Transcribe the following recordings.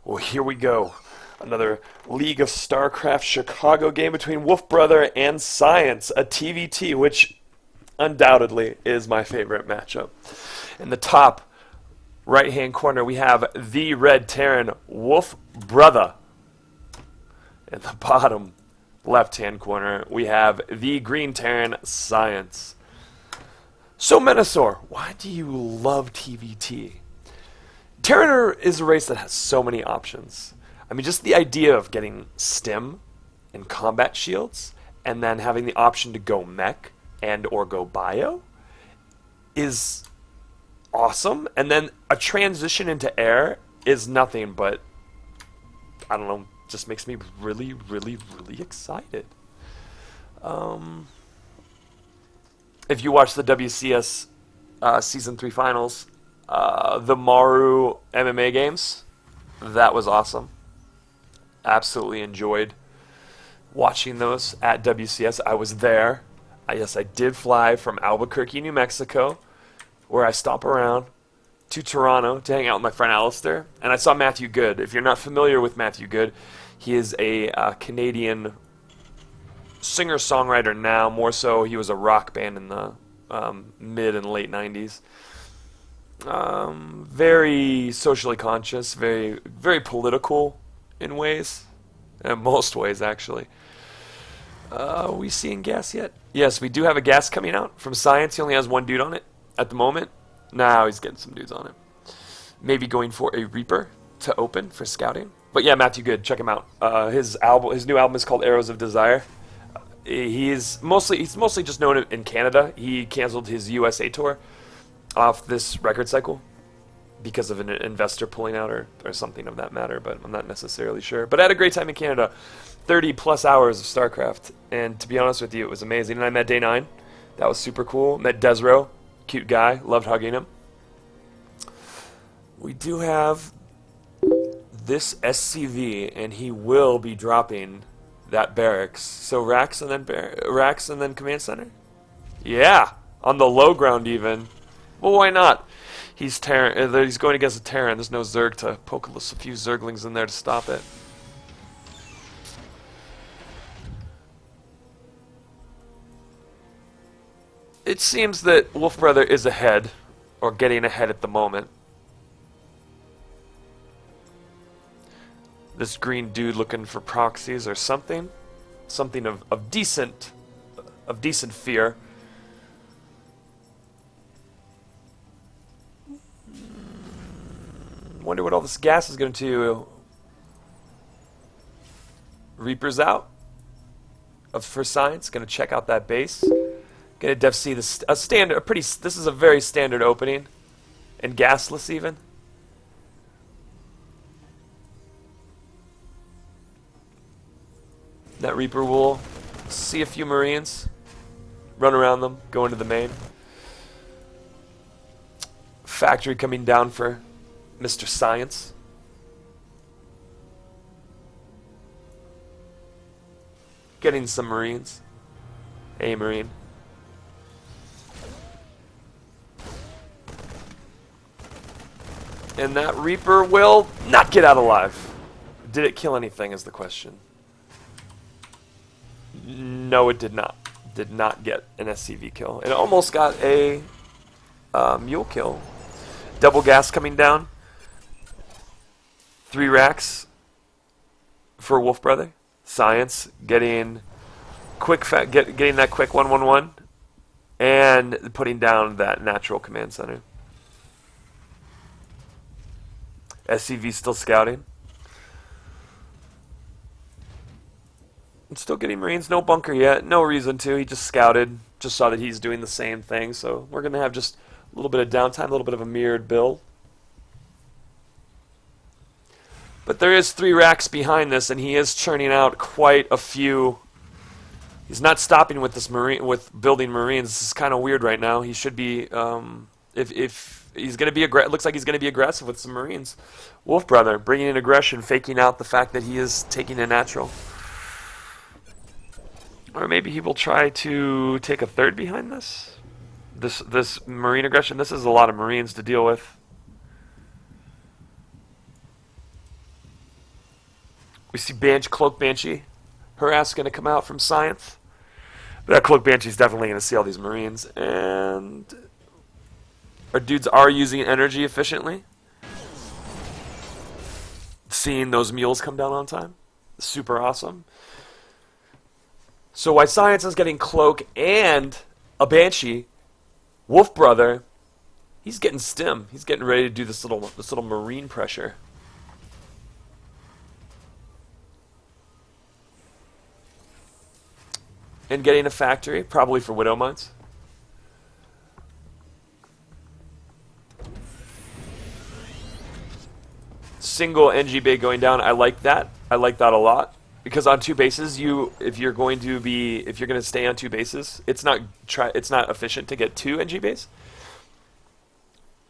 Well, here we go. Another League of Starcraft Chicago game between Wolfbrother and Science, a TVT, which undoubtedly is my favorite matchup. In the top right-hand corner, we have the Red Terran, Wolfbrother. In the bottom left-hand corner, we have the Green Terran, Science. So, Menasor, why do you love TVT? Terran is a race that has so many options. I mean, just the idea of getting stim and combat shields, and then having the option to go mech and or go bio is awesome. And then a transition into air is nothing but, I don't know, just makes me really, really, really excited. If you watch the WCS Season 3 finals, the Maru MMA games, that was awesome. Absolutely enjoyed watching those at WCS. I was there. Yes, I did fly from Albuquerque, New Mexico, where I stop around, to Toronto to hang out with my friend Alistair. And I saw Matthew Good. If you're not familiar with Matthew Good, he is a Canadian singer-songwriter now. More so, he was a rock band in the mid and late 90s. Very socially conscious, very, very political in ways. In most ways, actually. Are we seeing gas yet? Yes, we do have a gas coming out from Science. He only has one dude on it at the moment. Now he's getting some dudes on it. Maybe going for a Reaper to open for scouting. But yeah, Matthew Good, check him out. His new album is called Arrows of Desire. He's mostly just known in Canada. He canceled his USA tour off this record cycle because of an investor pulling out or something of that matter, but I'm not necessarily sure. But I had a great time in Canada. 30 plus hours of StarCraft, and to be honest with you, it was amazing. And I met Day 9. That was super cool. Met Desro, cute guy, loved hugging him. We do have this SCV, and he will be dropping that barracks. So Rax and then Command Center? Yeah, on the low ground even. Well, why not? He's going against a Terran. There's no Zerg to poke a few Zerglings in there to stop it. It seems that Wolfbrother is ahead, or getting ahead at the moment. This green dude looking for proxies or something. Something of decent fear. Wonder what all this gas is going to do. Reaper's out. For Science, going to check out that base. Going to def see this this is a very standard opening, and gasless even. That Reaper will see a few Marines, run around them, go into the main. Factory coming down for Mr. Science. Getting some Marines. A Marine. And that Reaper will not get out alive. Did it kill anything is the question. No, it did not. Did not get an SCV kill. It almost got a mule kill. Double gas coming down. 3 racks for Wolfbrother. Science getting getting that quick 1-1-1 and putting down that natural command center. SCV still scouting. Still getting Marines. No bunker yet. No reason to. He just scouted. Just saw that he's doing the same thing. So we're going to have just a little bit of downtime, a little bit of a mirrored build. But there is 3 racks behind this, and he is churning out quite a few. He's not stopping with this with building Marines. This is kind of weird right now. He should be, if he's going to be looks like he's going to be aggressive with some Marines. Wolfbrother bringing in aggression, faking out the fact that he is taking a natural. Or maybe he will try to take a third behind this. This Marine aggression. This is a lot of Marines to deal with. We see Cloak Banshee. Her ass going to come out from Science. That Cloak Banshee is definitely going to see all these Marines. And our dudes are using energy efficiently. Seeing those mules come down on time. Super awesome. So while Science is getting Cloak and a Banshee, Wolfbrother, he's getting stim. He's getting ready to do this little Marine pressure. And getting a factory, probably for Widow Mines. Single NG bay going down. I like that. I like that a lot. Because on 2 bases, if you're going to stay on 2 bases, it's not efficient to get 2 NG bays.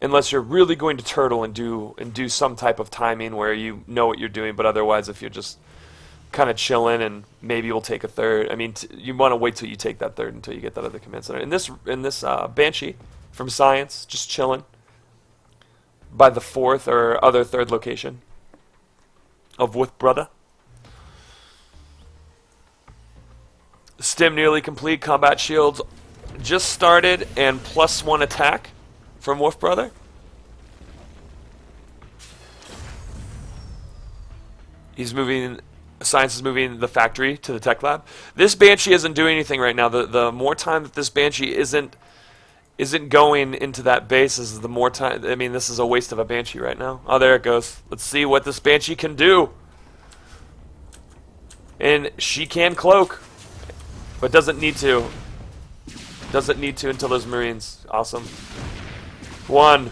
Unless you're really going to turtle and do some type of timing where you know what you're doing, but otherwise if you're just kind of chilling and maybe you'll take a third. I mean, you want to wait till you take that third until you get that other command center. In this Banshee from Science, just chilling by the 4th or other 3rd location of Wolfbrother. Stim nearly complete. Combat shields just started and +1 attack from Wolfbrother. He's moving. Science is moving the factory to the tech lab. This Banshee isn't doing anything right now. The more time that this Banshee isn't going into that base, is the more time. I mean, this is a waste of a Banshee right now. Oh, there it goes. Let's see what this Banshee can do. And she can cloak, but doesn't need to. Doesn't need to until those Marines. Awesome. 1,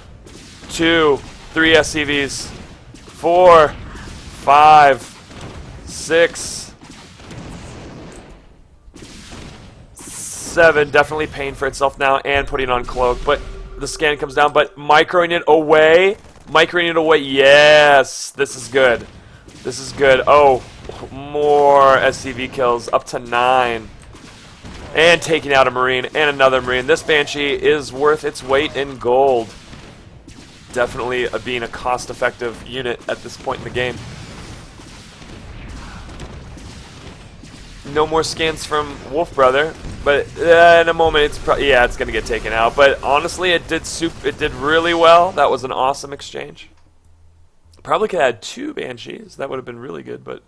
2, 3 SCVs. 4, 5. 6, 7, definitely paying for itself now and putting on Cloak, but the scan comes down, but microing it away, yes, this is good, oh, more SCV kills, up to 9, and taking out a Marine, and another Marine. This Banshee is worth its weight in gold, definitely being a cost-effective unit at this point in the game. No more scans from Wolfbrother, but in a moment it's it's gonna get taken out. But honestly, it did really well. That was an awesome exchange. Probably could have had 2 Banshees. That would have been really good. But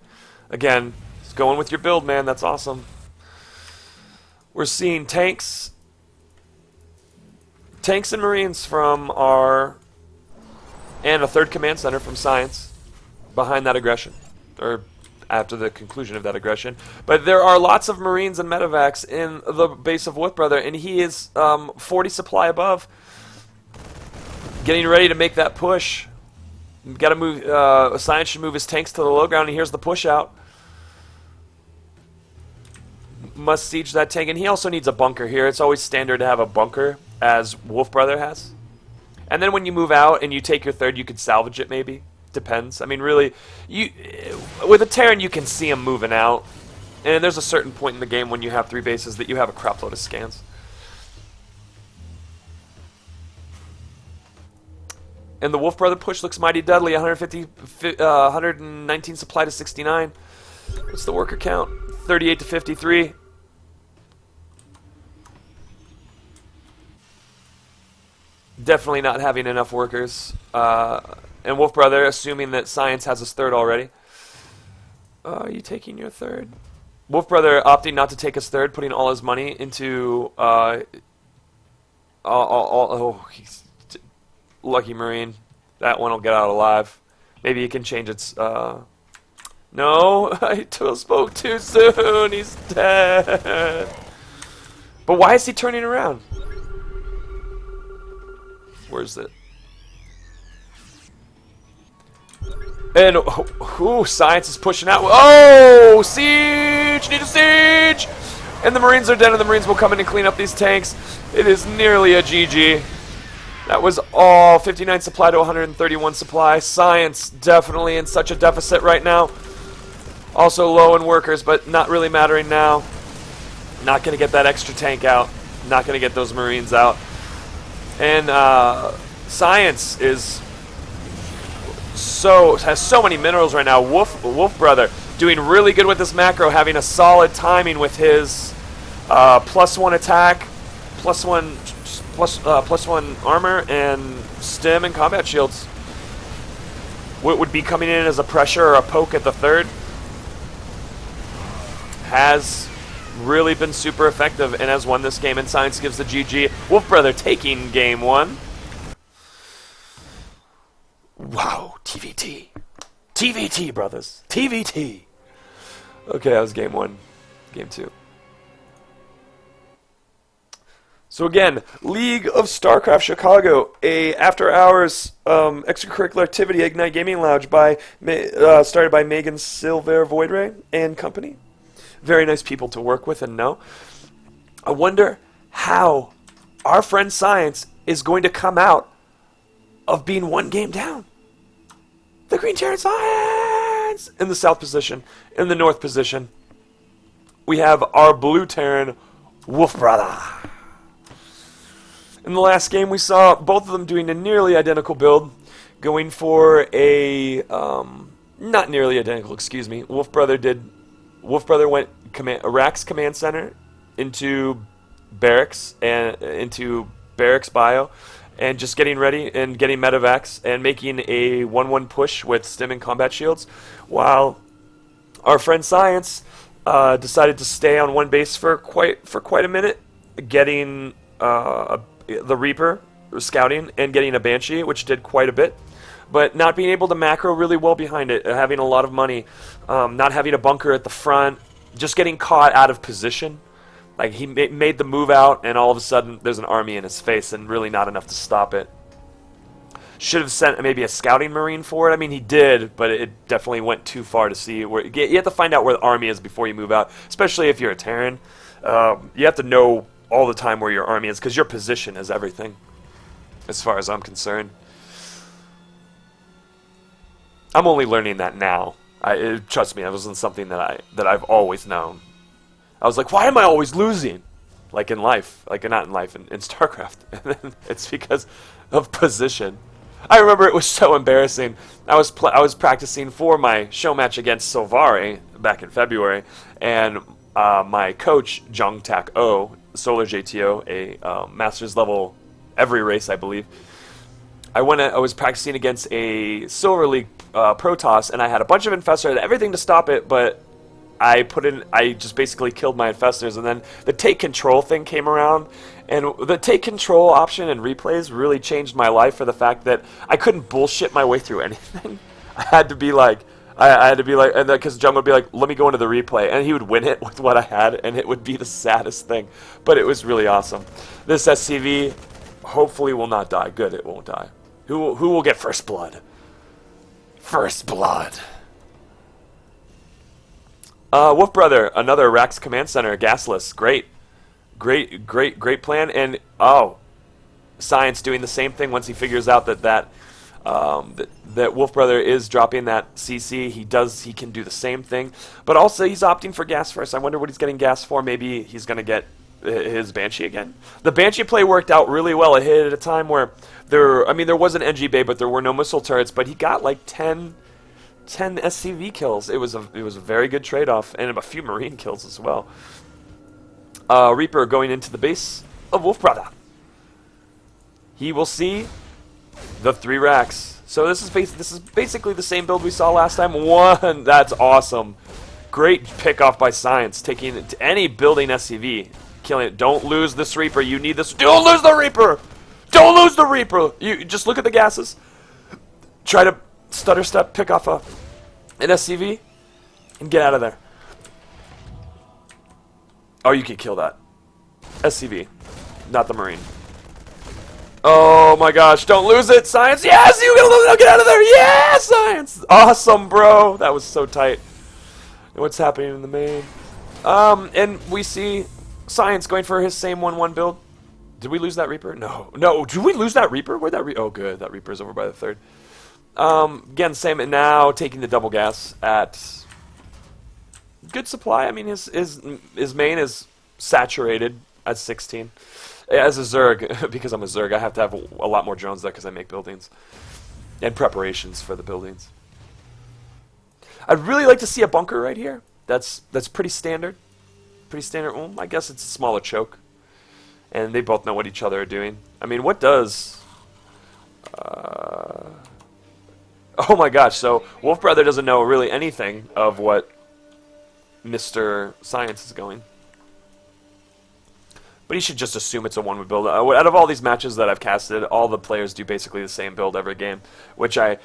again, just going with your build, man. That's awesome. We're seeing tanks and Marines from our, and a 3rd command center from Science behind that aggression, or after the conclusion of that aggression. But there are lots of Marines and medevacs in the base of Wolfbrother, and he is 40 supply above, getting ready to make that push. Got to move. Science should move his tanks to the low ground, and here's the push out. Must siege that tank, and he also needs a bunker here. It's always standard to have a bunker, as Wolfbrother has. And then when you move out and you take your 3rd, you could salvage it maybe. Depends. I mean, really, with a Terran, you can see him moving out, and there's a certain point in the game when you have 3 bases that you have a crap load of scans. And the Wolfbrother push looks mighty deadly. 119 supply to 69. What's the worker count? 38 to 53. Definitely not having enough workers. And Wolfbrother, assuming that Science has his 3rd already. Are you taking your 3rd? Wolfbrother opting not to take his 3rd, putting all his money into he's lucky Marine. That one will get out alive. Maybe he can change its. No, I spoke too soon. He's dead. But why is he turning around? Where's it? And Science is pushing out. Oh, siege! Need a siege! And the Marines are dead, and the Marines will come in and clean up these tanks. It is nearly a GG. That was all 59 supply to 131 supply. Science definitely in such a deficit right now. Also low in workers, but not really mattering now. Not going to get that extra tank out. Not going to get those Marines out. And Science is has so many minerals right now. Wolfbrother doing really good with his macro, having a solid timing with his +1 attack, +1 armor, and stim and combat shields. What would be coming in as a pressure or a poke at the third has really been super effective and has won this game, and Science gives the GG. Wolfbrother taking game 1. Wow, TVT. TVT, brothers. TVT. Okay, that was game 1. Game 2. So again, League of Starcraft Chicago, a after-hours extracurricular activity, Ignite Gaming Lounge, started by Megan Silver Voidray and company. Very nice people to work with and know. I wonder how our friend Science is going to come out of being 1 game down. The Green Terran Science in the south position. In the north position, we have our blue Terran, Wolfbrother. In the last game, we saw both of them doing a nearly identical build, going for a not nearly identical. Excuse me. Wolfbrother went Rax Command Center into barracks bio, and just getting ready and getting medevacs and making a 1-1 push with stim and combat shields, while our friend Science decided to stay on 1 base for quite a minute, getting the Reaper scouting and getting a Banshee, which did quite a bit, but not being able to macro really well behind it, having a lot of money, not having a bunker at the front, just getting caught out of position. Like, he made the move out, and all of a sudden there's an army in his face, and really not enough to stop it. Should have sent maybe a scouting marine for it. I mean, he did, but it definitely went too far to see where. You have to find out where the army is before you move out, especially if you're a Terran. You have to know all the time where your army is, because your position is everything, as far as I'm concerned. I'm only learning that now. Trust me, it wasn't something that I've always known. I was like, why am I always losing? Like in life, like not in life, in StarCraft. And then it's because of position. I remember it was so embarrassing. I was practicing for my show match against Silvari back in February, and my coach Jung Tak O, Solar JTO, a master's level every race I believe. I was practicing against a Silver League Protoss, and I had a bunch of infestors. I had everything to stop it, but I just basically killed my infestors, and then the take control thing came around, and the take control option in replays really changed my life for the fact that I couldn't bullshit my way through anything. I had to be like, and because Jung would be like, let me go into the replay, and he would win it with what I had, and it would be the saddest thing, but it was really awesome. This SCV hopefully will not die. Good, it won't die. Who will get first blood? First blood. Wolfbrother, another Rax Command Center, gasless. Great plan. And Science doing the same thing once he figures out that Wolfbrother is dropping that CC. He can do the same thing. But also he's opting for gas first. I wonder what he's getting gas for. Maybe he's gonna get his Banshee again. The Banshee play worked out really well. It hit at a time where there was an NG Bay, but there were no missile turrets. But he got like 10 SCV kills. It was a very good trade-off, and a few Marine kills as well. Reaper going into the base of Wolfbrother. He will see the 3 racks. So this is basically the same build we saw last time. That's awesome. Great pick off by Science, taking it to any building SCV, killing it. Don't lose this Reaper. You need this. Don't lose the Reaper. Don't lose the Reaper. You just look at the gases. Try to stutter step, pick off an SCV, and get out of there. Oh, you can kill that. SCV, not the Marine. Oh my gosh, don't lose it, Science. Yes, you gonna lose it. Get out of there. Yeah, Science. Awesome, bro. That was so tight. And what's happening in the main? And we see Science going for his same 1-1 build. Did we lose that Reaper? No. Did we lose that Reaper? Where'd that Oh, good. That Reaper's over by the 3rd. Again, same, and now taking the double gas at good supply. I mean, his main is saturated at 16. As a Zerg, because I'm a Zerg, I have to have a lot more drones there because I make buildings and preparations for the buildings. I'd really like to see a bunker right here. That's pretty standard. Pretty standard. Well, I guess it's a smaller choke. And they both know what each other are doing. I mean, what does... oh my gosh, so Wolfbrother doesn't know really anything of what Mr. Science is going. But he should just assume it's a one-way build. Out of all these matches that I've casted, all the players do basically the same build every game, which I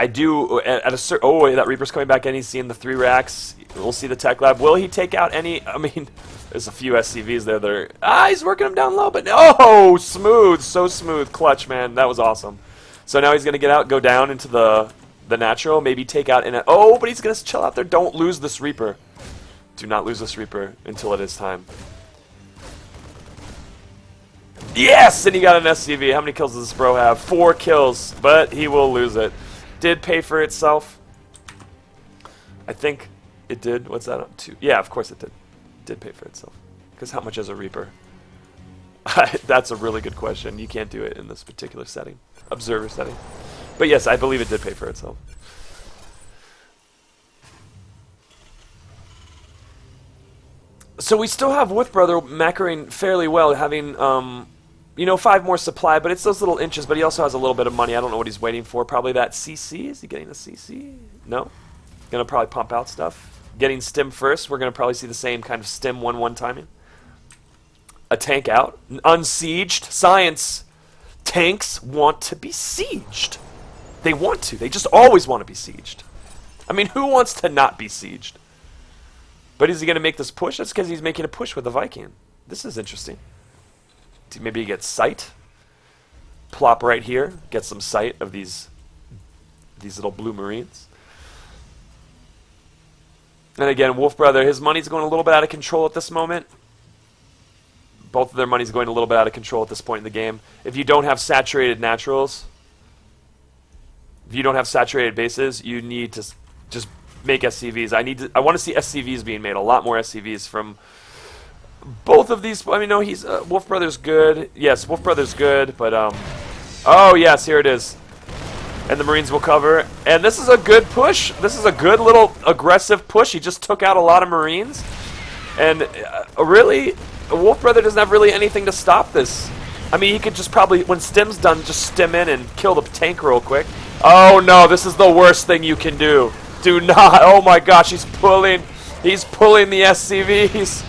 do at a certain... Oh, wait, that Reaper's coming back in. He's seeing the 3 racks. We'll see the Tech Lab. Will he take out any... I mean, there's a few SCVs there that are... Ah, he's working them down low, but... Oh, smooth. So smooth. Clutch, man. That was awesome. So now he's going to get out, go down into the natural, maybe take out... Oh, but he's going to chill out there. Don't lose this Reaper. Do not lose this Reaper until it is time. Yes! And he got an SCV. How many kills does this bro have? 4 kills, but he will lose it. Did pay for itself. I think it did. What's that up to? Yeah, of course it did. Did pay for itself. Because how much is a Reaper? That's a really good question. You can't do it in this particular setting. Observer setting. But yes, I believe it did pay for itself. So we still have Wolfbrother macroing fairly well, having... you know, 5 more supply, but it's those little inches, but he also has a little bit of money. I don't know what he's waiting for. Probably that CC. Is he getting a CC? No. Gonna probably pump out stuff. Getting stim first. We're gonna probably see the same kind of stim 1-1 timing. A tank out. Unsieged. Science. Tanks want to be sieged. They want to. They just always want to be sieged. I mean, who wants to not be sieged? But is he gonna make this push? That's because he's making a push with the Viking. This is interesting. Maybe he gets sight. Plop right here. Get some sight of these little blue Marines. And again, Wolfbrother, his money's going a little bit out of control at this moment. Both of their money's going a little bit out of control at this point in the game. If you don't have saturated naturals, if you don't have saturated bases, you need to just make SCVs. I want to see SCVs being made. A lot more SCVs from both of these. I mean, no, he's Wolfbrother's good. Yes, Wolfbrother's good, but oh yes, here it is. And the Marines will cover. And this is a good push. This is a good little aggressive push. He just took out a lot of Marines. And really, Wolfbrother doesn't have really anything to stop this. I mean, he could just probably, when stim's done, just stim in and kill the tank real quick. Oh no, this is the worst thing you can do. Do not. Oh my gosh, he's pulling the SCVs.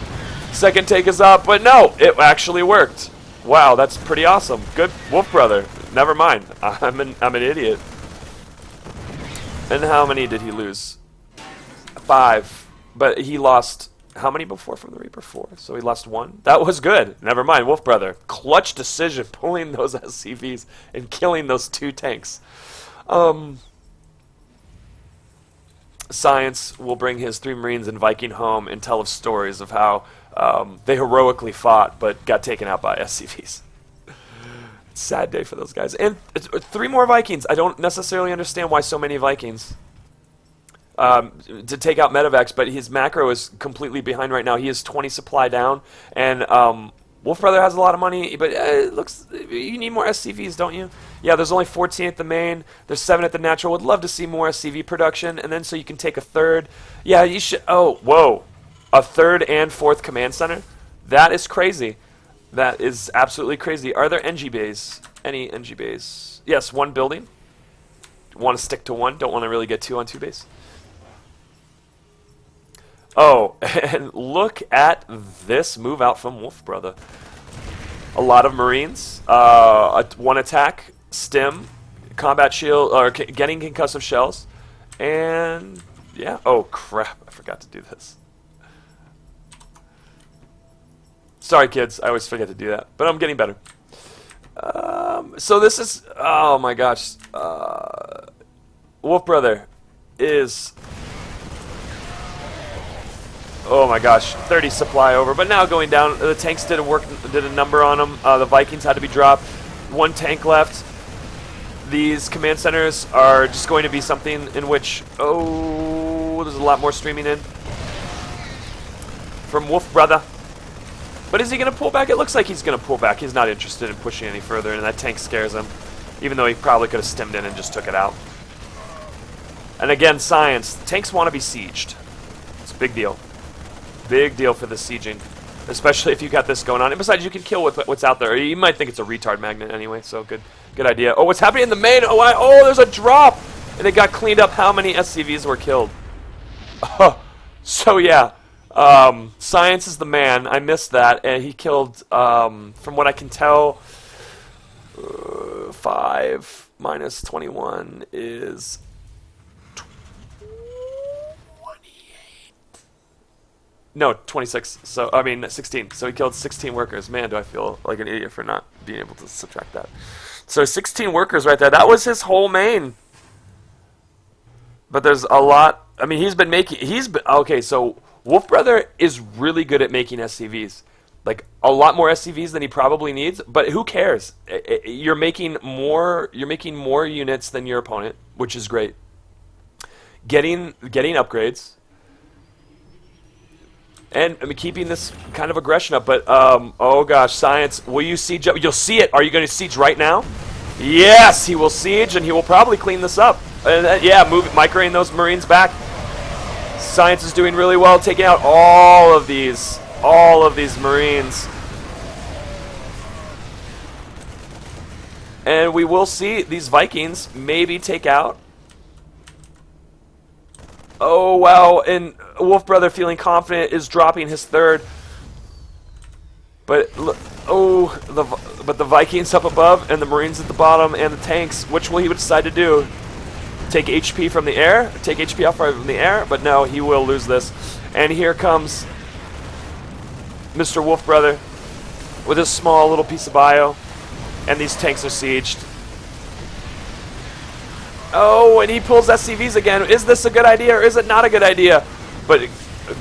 Second take is up, but no, it actually worked. Wow, that's pretty awesome. Good Wolfbrother. Never mind. I'm an idiot. And how many did he lose? 5. But he lost how many before from the Reaper? 4. So he lost 1. That was good. Never mind. Wolfbrother. Clutch decision, pulling those SCVs and killing those 2 tanks. Science will bring his 3 Marines and Viking home and tell of stories of how they heroically fought but got taken out by SCVs. Sad day for those guys. And 3 more Vikings. I don't necessarily understand why so many Vikings to take out Medivacs, but his macro is completely behind right now. He is 20 supply down, and Wolfbrother has a lot of money, but it looks you need more SCVs, don't you? Yeah, there's only 14 at the main. There's 7 at the natural. Would love to see more SCV production, and then so you can take a 3rd. Yeah, you should. Oh, whoa, a 3rd and 4th command center. That is crazy. That is absolutely crazy. Are there NG bays? Any NG bays? Yes, 1 building. Want to stick to 1. Don't want to really get 2 on 2 base. Oh, and look at this move out from Wolfbrother. A lot of Marines. 1 attack, stim, combat shield, or getting concussive shells. And, yeah. Oh, crap. I forgot to do this. Sorry, kids. I always forget to do that. But I'm getting better. So this is... Oh, my gosh. Wolfbrother is... Oh, my gosh. 30 supply over. But now going down. The tanks did a number on them. The Vikings had to be dropped. 1 tank left. These command centers are just going to be something in which... Oh, there's a lot more streaming in. From Wolfbrother. But is he going to pull back? It looks like he's going to pull back. He's not interested in pushing any further, and that tank scares him. Even though he probably could have stemmed in and just took it out. And again, science. Tanks want to be sieged. It's a big deal. Big deal for the sieging. Especially if you got this going on. And besides, you can kill with what's out there. You might think it's a retard magnet anyway, so good idea. Oh, what's happening in the main? Oh, there's a drop! And it got cleaned up how many SCVs were killed. So yeah. Science is the man. I missed that. And he killed, from what I can tell, 5 minus 21 is 28. No, 26. So, I mean, 16. So he killed 16 workers. Man, do I feel like an idiot for not being able to subtract that. So 16 workers right there. That was his whole main. But there's a lot. I mean, okay, so Wolfbrother is really good at making SCVs. Like, a lot more SCVs than he probably needs, but who cares? You're making more units than your opponent, which is great. Getting upgrades. And I mean, keeping this kind of aggression up, but oh gosh, science, will you siege up? You'll see it. Are you going to siege right now? Yes, he will siege, and he will probably clean this up. And yeah, microing those Marines back. Science is doing really well, taking out all of these Marines. And we will see these Vikings maybe take out. Oh wow, and Wolfbrother, feeling confident, is dropping his third. But but the Vikings up above and the Marines at the bottom and the tanks. Which will he decide to do? Take HP from the air? Take HP off from the air? But no, he will lose this. And here comes Mr. Wolfbrother with his small little piece of bio. And these tanks are sieged. Oh, and he pulls SCVs again. Is this a good idea or is it not a good idea? But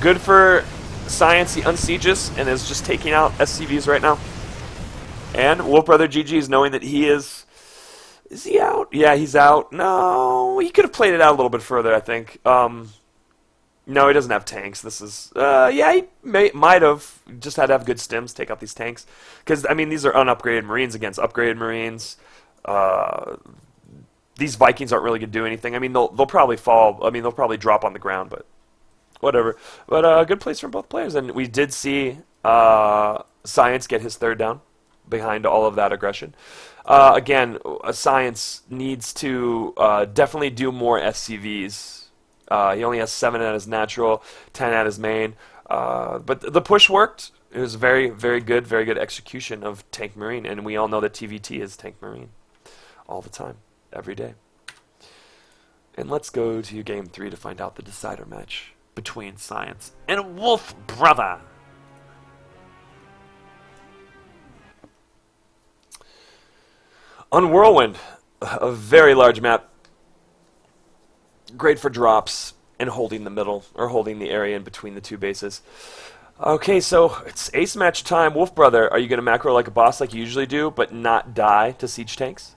good for science. He unsieges and is just taking out SCVs right now. And Wolfbrother GG's knowing that he is... Is he out? Yeah, he's out. No, he could have played it out a little bit further, I think. No, he doesn't have tanks. This is... yeah, he might have just had to have good stims, take out these tanks. Because, I mean, these are unupgraded Marines against upgraded Marines. These Vikings aren't really going to do anything. I mean, they'll probably fall. I mean, they'll probably drop on the ground, but whatever. But good plays from both players. And we did see Science get his third down behind all of that aggression. Again, Science needs to definitely do more SCVs. He only has 7 at his natural, 10 at his main. But the push worked. It was very, very good execution of Tank Marine. And we all know that TVT is Tank Marine all the time, every day. And let's go to Game 3 to find out the decider match between Science and Wolfbrother. On Whirlwind, a very large map, great for drops and holding the middle, or holding the area in between the two bases. Okay, so it's ace match time. Wolfbrother, are you going to macro like a boss like you usually do, but not die to siege tanks?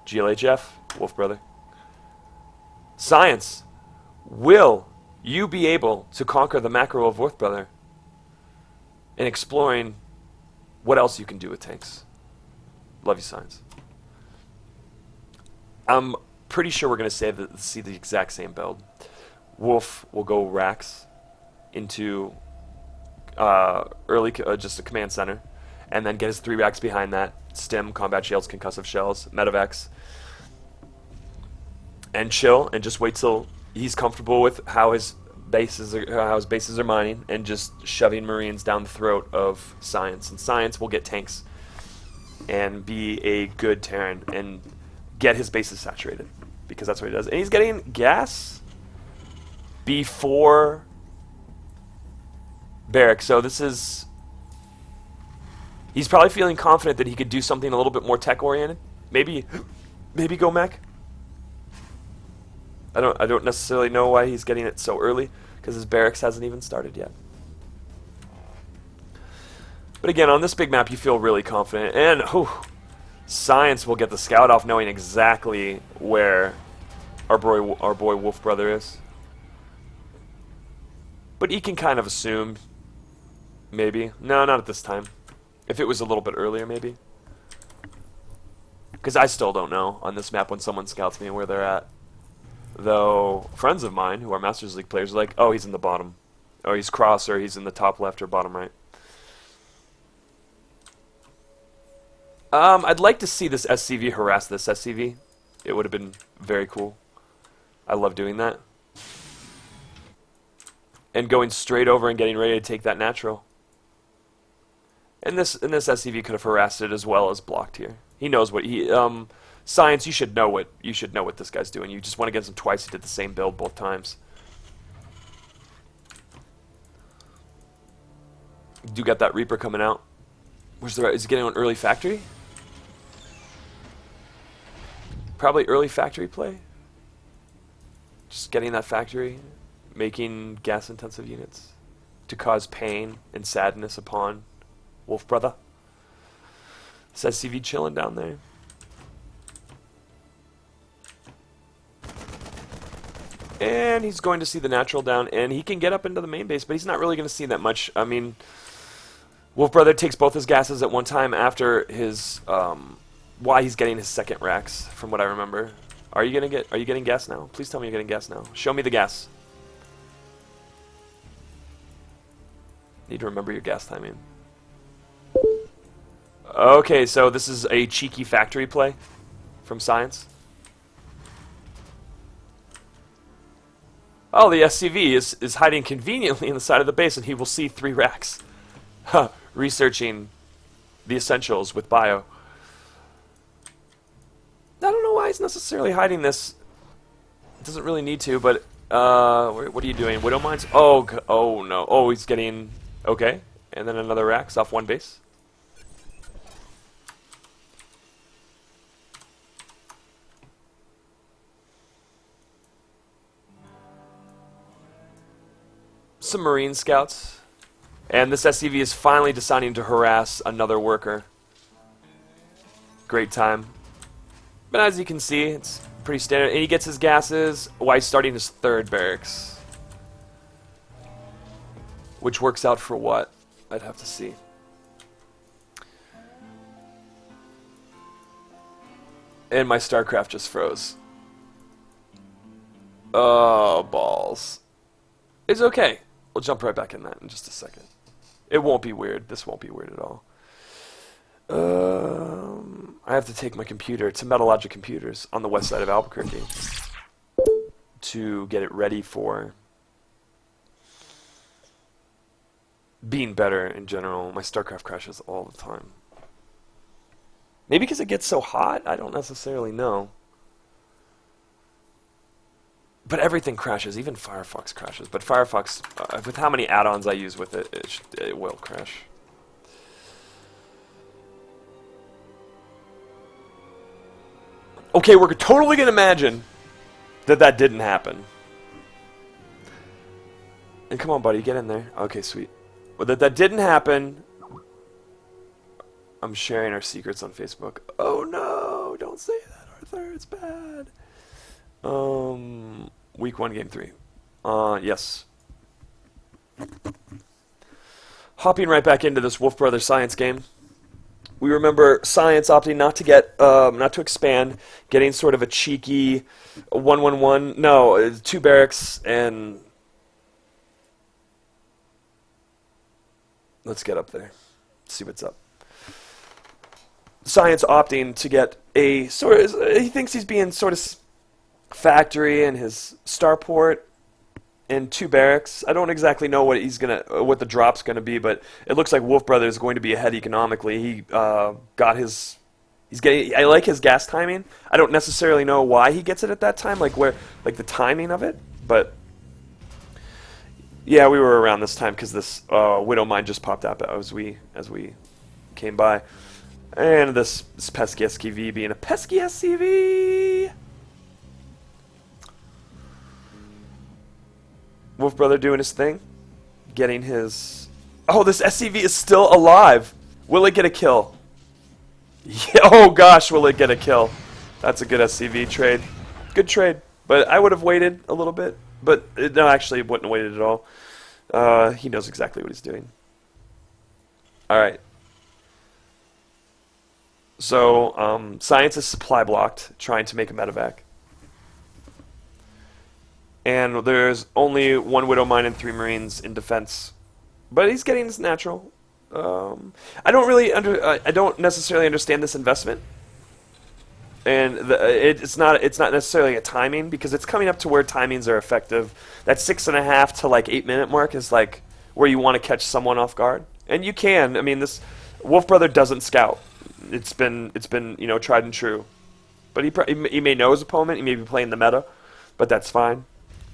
GLHF, Wolfbrother. Science, will you be able to conquer the macro of Wolfbrother in exploring what else you can do with tanks? Love you, Science. I'm pretty sure we're going to see the exact same build. Wolf will go Rax into just a command center, and then get his 3 Racks behind that. Stim, combat shells, concussive shells, medevacs, and chill, and just wait till he's comfortable with how his bases are mining, and just shoving Marines down the throat of Science. And Science will get tanks and be a good Terran and get his bases saturated, because that's what he does. And he's getting gas before Barrack, so this is... He's probably feeling confident that he could do something a little bit more tech-oriented. Maybe go mech. I don't necessarily know why he's getting it so early, because his barracks hasn't even started yet. But again, on this big map, you feel really confident. And Science will get the scout off knowing exactly where our boy Wolfbrother is. But he can kind of assume, maybe. No, not at this time. If it was a little bit earlier, maybe. Because I still don't know on this map when someone scouts me where they're at. Though friends of mine who are Masters League players are like, oh, he's in the bottom. Or he's cross, or he's in the top left or bottom right. I'd like to see this SCV harass this SCV. It would have been very cool. I love doing that. And going straight over and getting ready to take that natural. And this SCV could have harassed it as well as blocked here. He knows what he Science, you should know what this guy's doing. You just want to get him twice. He did the same build both times. You do got that Reaper coming out. Is he getting an early factory? Probably early factory play. Just getting that factory, making gas-intensive units to cause pain and sadness upon Wolfbrother. Says CV chilling down there. And he's going to see the natural down, and he can get up into the main base, but he's not really going to see that much. I mean, Wolfbrother takes both his gases at one time after his why he's getting his second racks, from what I remember. Are you getting gas now? Please tell me you're getting gas now. Show me the gas. Need to remember your gas timing. Okay, so this is a cheeky factory play from Science. Oh, the SCV is hiding conveniently in the side of the base, and he will see 3 racks. Huh, researching the essentials with bio. I don't know why he's necessarily hiding this. It doesn't really need to, but what are you doing? Widow Mines? Oh no. Oh, he's getting... Okay. And then another rack's off one base. Some Marine scouts. And this SCV is finally deciding to harass another worker. Great time. But as you can see, it's pretty standard. And he gets his gases while he's starting his 3rd barracks. Which works out for what? I'd have to see. And my Starcraft just froze. Oh, balls. It's okay. We'll jump right back in that in just a second. It won't be weird. This won't be weird at all. I have to take my computer to Metalogic Computers on the west side of Albuquerque to get it ready for being better in general. My Starcraft crashes all the time. Maybe because it gets so hot? I don't necessarily know. But everything crashes, even Firefox crashes. But Firefox, with how many add-ons I use with it, it will crash. Okay, we're totally going to imagine that didn't happen. And come on, buddy, get in there. Okay, sweet. Well, that didn't happen. I'm sharing our secrets on Facebook. Oh, no, don't say that, Arthur. It's bad. Week 1, Game 3. Yes. Hopping right back into this Wolfbrother Science game. We remember Science opting not to expand, getting sort of a cheeky 1-1-1. No, 2 barracks, and let's get up there. See what's up. Science opting to get a sort of, he thinks he's being sort of factory in his starport and 2 barracks. I don't exactly know what the drop's gonna be, but it looks like Wolfbrother is going to be ahead economically. He I like his gas timing. I don't necessarily know why he gets it at that time, like the timing of it, but yeah, we were around this time because this Widow Mine just popped up as we came by, and this pesky SCV being a pesky SCV. Wolfbrother doing his thing, getting his... Oh, this SCV is still alive. Will it get a kill? Yeah, oh gosh, will it get a kill? That's a good SCV trade. Good trade, but I would have waited a little bit. But no, actually, wouldn't have waited at all. He knows exactly what he's doing. All right. So, Science is supply blocked, trying to make a medevac. And there's only one Widow Mine and 3 Marines in defense. But he's getting his natural. I don't really I don't necessarily understand this investment. And it's not necessarily a timing, because it's coming up to where timings are effective. That 6.5 to like 8 minute mark is like where you want to catch someone off guard, and you can. I mean, this Wolfbrother doesn't scout. It's been tried and true. But he may know his opponent. He may be playing the meta, but that's fine.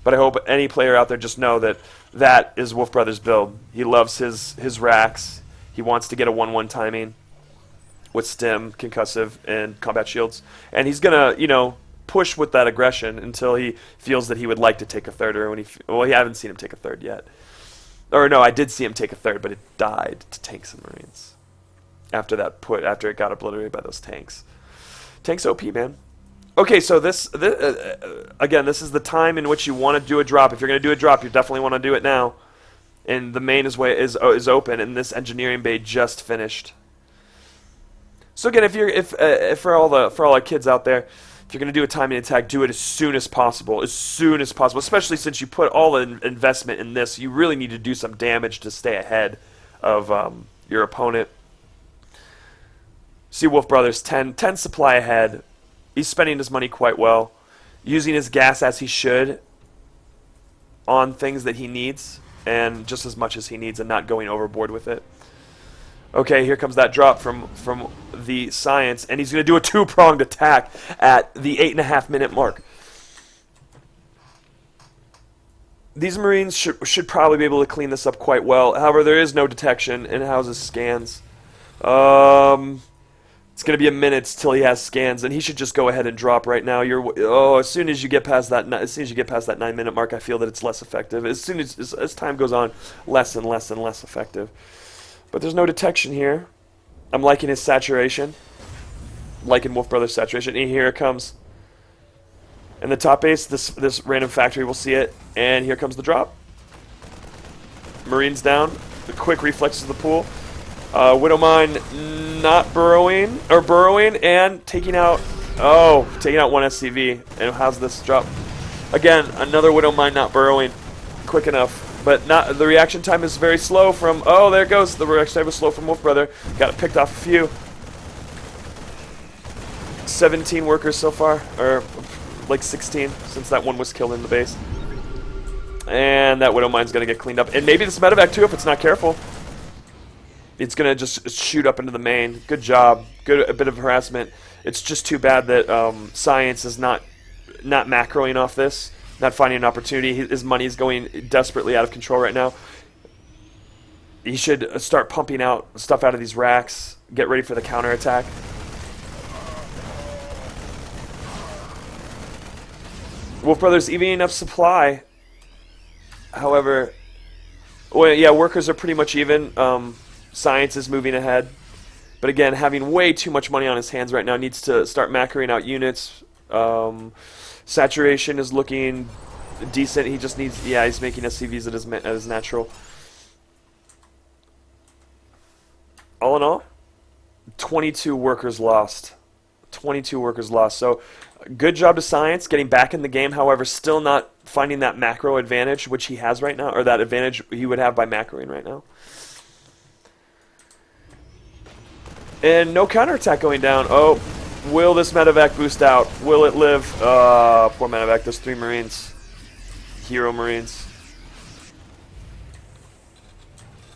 But I hope any player out there just know that that is Wolfbrother's build. He loves his racks. He wants to get a 1/1 timing with stim, concussive, and combat shields. And he's going to, push with that aggression until he feels that he would like to take a third. Or I haven't seen him take a third yet. Or no, I did see him take a third, but it died to tanks and Marines. After it got obliterated by those tanks. Tanks OP, man. Okay, so again, this is the time in which you want to do a drop. If you're going to do a drop, you definitely want to do it now. And the main is open, and this engineering bay just finished. So again, if for all our kids out there, if you're going to do a timing attack, do it as soon as possible. As soon as possible, especially since you put all the investment in this. You really need to do some damage to stay ahead of your opponent. See Wolfbrother's 10 supply ahead. He's spending his money quite well, using his gas as he should on things that he needs, and just as much as he needs, and not going overboard with it. Okay, here comes that drop from the Science, and he's going to do a 2-pronged attack at the 8.5 minute mark. These Marines should probably be able to clean this up quite well. However, there is no detection, and it houses scans. It's going to be a minute till he has scans, and he should just go ahead and drop right now. As soon as you get past that 9 minute mark, I feel that it's less effective. As soon as time goes on, less and less and less effective. But there's no detection here. I'm liking his saturation. Liking Wolfbrother's saturation. And here it comes. And the top base, this random factory will see it. And here comes the drop. Marines down. The quick reflexes of the pool. Widow Mine not burrowing and taking out one SCV. And how's this drop? Again, another Widow Mine not burrowing quick enough. But the reaction time is very slow from... Oh, there it goes. The reaction time was slow from Wolfbrother. Got it picked off a few. 17 workers so far. Or like 16, since that one was killed in the base. And that Widow Mine's going to get cleaned up. And maybe this medevac too, if it's not careful. It's going to just shoot up into the main. Good job. A bit of harassment. It's just too bad that Science is not macroing off this. Not finding an opportunity. His money is going desperately out of control right now. He should start pumping out stuff out of these racks. Get ready for the counterattack. Wolfbrother's even enough supply. However, workers are pretty much even. Science is moving ahead. But again, having way too much money on his hands right now, needs to start macroing out units. Saturation is looking decent. He just needs... Yeah, he's making SCVs at his natural. All in all, 22 workers lost. 22 workers lost. So, good job to Science getting back in the game. However, still not finding that macro advantage, which he has right now, or that advantage he would have by macroing right now. And no counterattack going down. Oh, will this medevac boost out? Will it live? Poor medevac. Those 3 Marines. Hero Marines.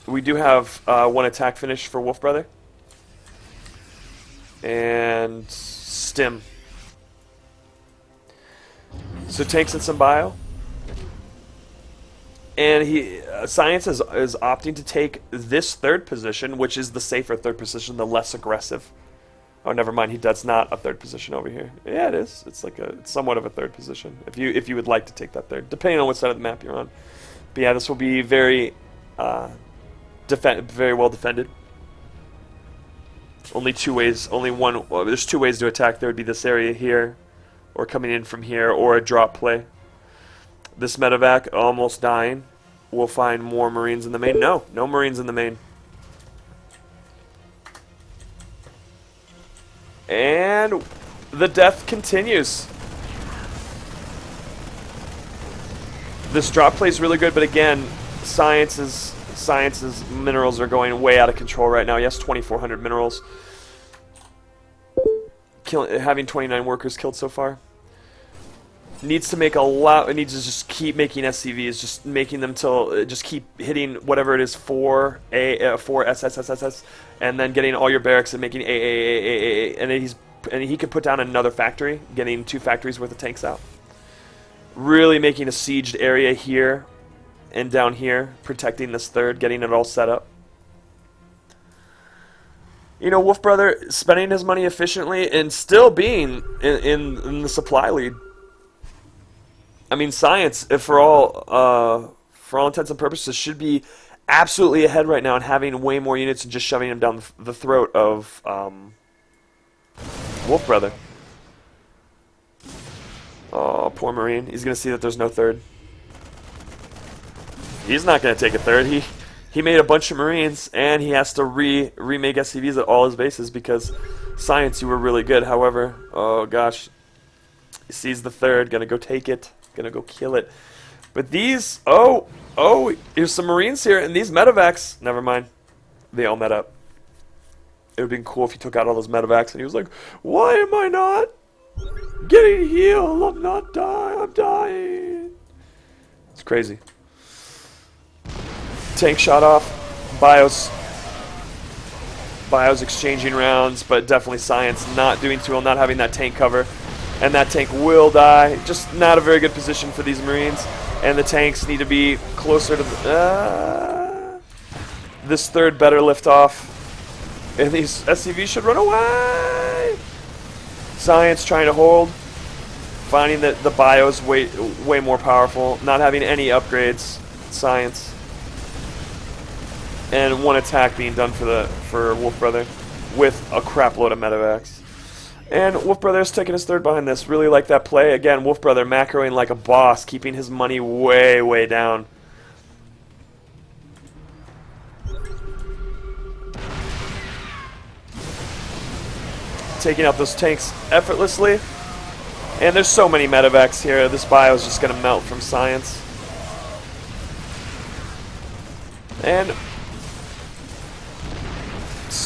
We do have one attack finish for Wolfbrother. And stim. So tanks and some bio. And Science is opting to take this 3rd position, which is the safer 3rd position, the less aggressive. Oh, never mind. He does not a 3rd position over here. Yeah, it is. It's like it's somewhat of a 3rd position. If you would like to take that 3rd, depending on what side of the map you're on. But yeah, this will be very very well defended. Only 2 ways. Only one. Well, there's 2 ways to attack. There would be this area here, or coming in from here, or a drop play. This medevac almost dying. We'll find more Marines in the main. No Marines in the main. And the death continues. This drop play is really good, but again, Science's minerals are going way out of control right now. Yes, 2,400 minerals. Having 29 workers killed so far. Needs to make a lot. It needs to just keep making SCVs, just making them till just keep hitting whatever it is, 4 SSSSS, and then getting all your barracks and making A, and he could put down another factory, getting 2 factories worth of tanks out. Really making a sieged area here and down here, protecting this third, getting it all set up. You know, Wolfbrother spending his money efficiently and still being in the supply lead. I mean, Science, for all intents and purposes, should be absolutely ahead right now and having way more units and just shoving them down the throat of Wolfbrother. Oh, poor Marine. He's going to see that there's no third. He's not going to take a third. He made a bunch of Marines, and he has to remake SCVs at all his bases because Science, you were really good. However, oh gosh, he sees the third, gonna go take it, gonna go kill it. But these, oh, here's some Marines here, and these medevacs, never mind, they all met up. It would have been cool if he took out all those medevacs, and he was like, why am I not getting healed? I'm not dying, I'm dying. It's crazy. Tank shot off. Bios exchanging rounds, but definitely Science not doing too well, not having that tank cover. And that tank will die. Just not a very good position for these Marines. And the tanks need to be closer to the... this third better lift off. And these SCVs should run away! Science trying to hold. Finding that the Bios way more powerful. Not having any upgrades. Science. And one attack being done for Wolfbrother with a crap load of medevacs. And Wolfbrother's taking his third behind this. Really like that play. Again, Wolfbrother macroing like a boss, keeping his money way, way down. Taking out those tanks effortlessly. And there's so many medevacs here. This bio is just going to melt from Science. And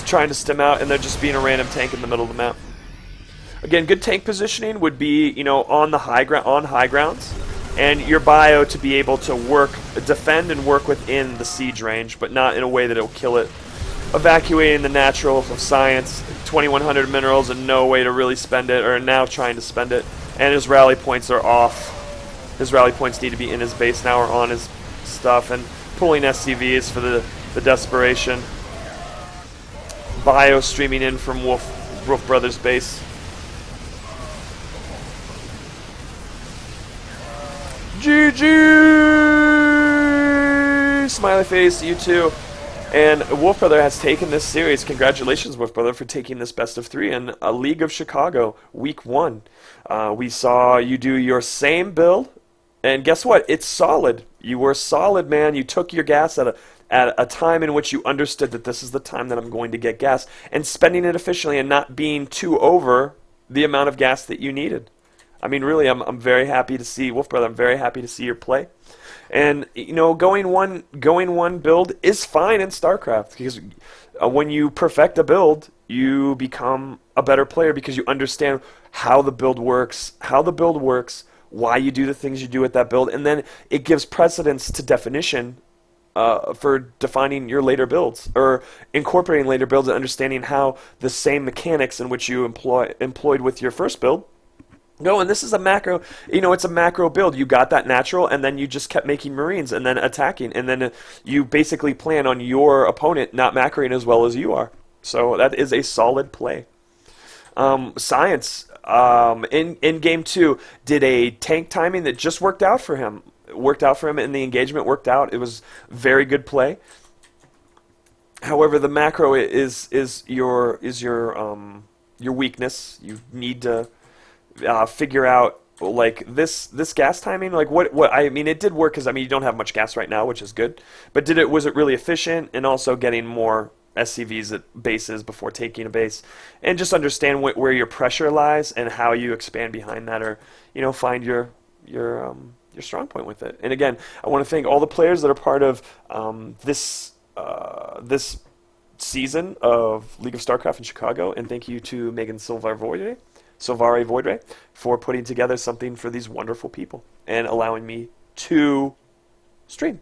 trying to stem out, and they're just being a random tank in the middle of the map. Again, good tank positioning would be, you know, on the high grounds, and your bio to be able to defend and work within the siege range, but not in a way that it'll kill it. Evacuating the natural of Science, 2,100 minerals and no way to really spend it, or now trying to spend it, and his rally points are off. His rally points need to be in his base now or on his stuff, and pulling SCVs for the desperation. Bio streaming in from Wolfbrother's base. GG! Smiley face, you too. And Wolfbrother has taken this series. Congratulations, Wolfbrother, for taking this best of 3 in a League of Chicago, Week 1. We saw you do your same build, and guess what? It's solid. You were solid, man. You took your gas at a time in which you understood that this is the time that I'm going to get gas, and spending it efficiently and not being too over the amount of gas that you needed. I mean, really, I'm very happy to see, Wolfbrother, I'm very happy to see your play. And, you know, going one build is fine in StarCraft, because when you perfect a build, you become a better player because you understand how the build works, why you do the things you do with that build, and then it gives precedence to definition for defining your later builds, or incorporating later builds and understanding how the same mechanics in which you employed with your first build go. And this is a macro, you know, it's a macro build. You got that natural, and then you just kept making Marines and then attacking, and then you basically plan on your opponent not macroing as well as you are. So that is a solid play. Science in game 2 did a tank timing that just worked out for him. And the engagement worked out. It was very good play. However, the macro is your weakness. You need to figure out, like, this gas timing. Like, what I mean, it did work because, I mean, you don't have much gas right now, which is good. But was it really efficient? And also getting more SCVs at bases before taking a base, and just understand where your pressure lies and how you expand behind that, or, you know, find your your strong point with it. And again, I want to thank all the players that are part of this season of League of Starcraft in Chicago, and thank you to Megan Silvare Voidray for putting together something for these wonderful people and allowing me to stream.